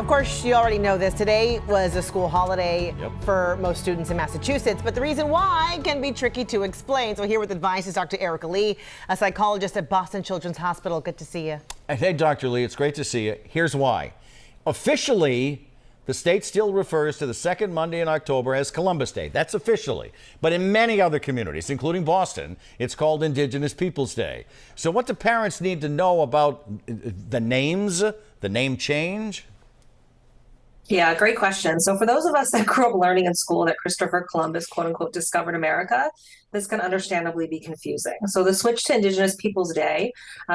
Of course, you already know this. Today was a school holiday for most students in Massachusetts, but the reason why can be tricky to explain. So here with advice is Dr. Erica Lee, a psychologist at Boston Children's Hospital. Good to see you. Hey, Dr. Lee, it's great to see you. Here's why. Officially, the state still refers to the second Monday in October as Columbus Day. That's officially. But in many other communities, including Boston, it's called Indigenous Peoples Day. So what do parents need to know about the names, the name change? Yeah, great question. So for those of us that grew up learning in school that Christopher Columbus, quote unquote, discovered America, this can understandably be confusing. So the switch to Indigenous Peoples Day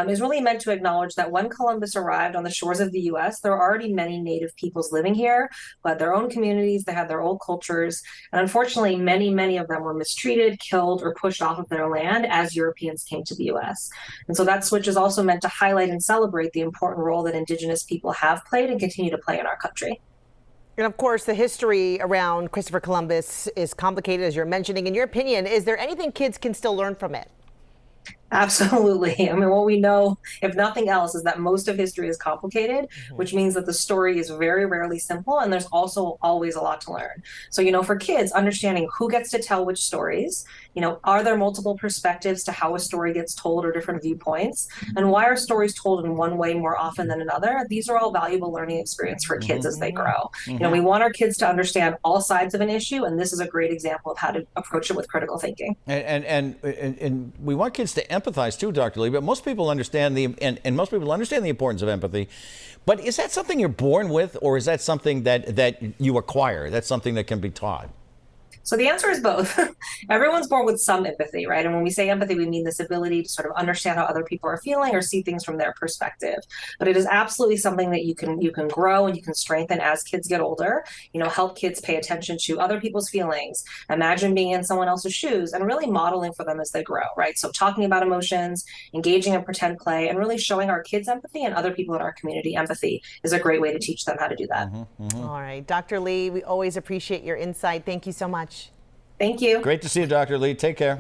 is really meant to acknowledge that when Columbus arrived on the shores of the US, there were already many native peoples living here, but their own communities, they had their own cultures. And unfortunately, many of them were mistreated, killed, or pushed off of their land as Europeans came to the US. And so that switch is also meant to highlight and celebrate the important role that Indigenous people have played and continue to play in our country. And of course, the history around Christopher Columbus is complicated, as you're mentioning. In your opinion, is there anything kids can still learn from it? Absolutely. I mean, what we know, if nothing else, is that most of history is complicated, which means that the story is very rarely simple, and there's also always a lot to learn. So, for kids, understanding who gets to tell which stories, are there multiple perspectives to how a story gets told or different viewpoints, and why are stories told in one way more often than another? These are all valuable learning experience for kids as they grow. We want our kids to understand all sides of an issue, and this is a great example of how to approach it with critical thinking. And we want kids to empathize too, Dr. Lee, but most people understand most people understand the importance of empathy. But is that something you're born with, or is that something that you acquire? That's something that can be taught? So the answer is both. Everyone's born with some empathy, right? And when we say empathy, we mean this ability to sort of understand how other people are feeling or see things from their perspective. But it is absolutely something that you can grow and you can strengthen as kids get older. Help kids pay attention to other people's feelings, imagine being in someone else's shoes, and really modeling for them as they grow, right? So talking about emotions, engaging in pretend play, and really showing our kids empathy and other people in our community empathy is a great way to teach them how to do that. All right, Dr. Lee, we always appreciate your insight. Thank you so much. Thank you. Great to see you, Dr. Lee. Take care.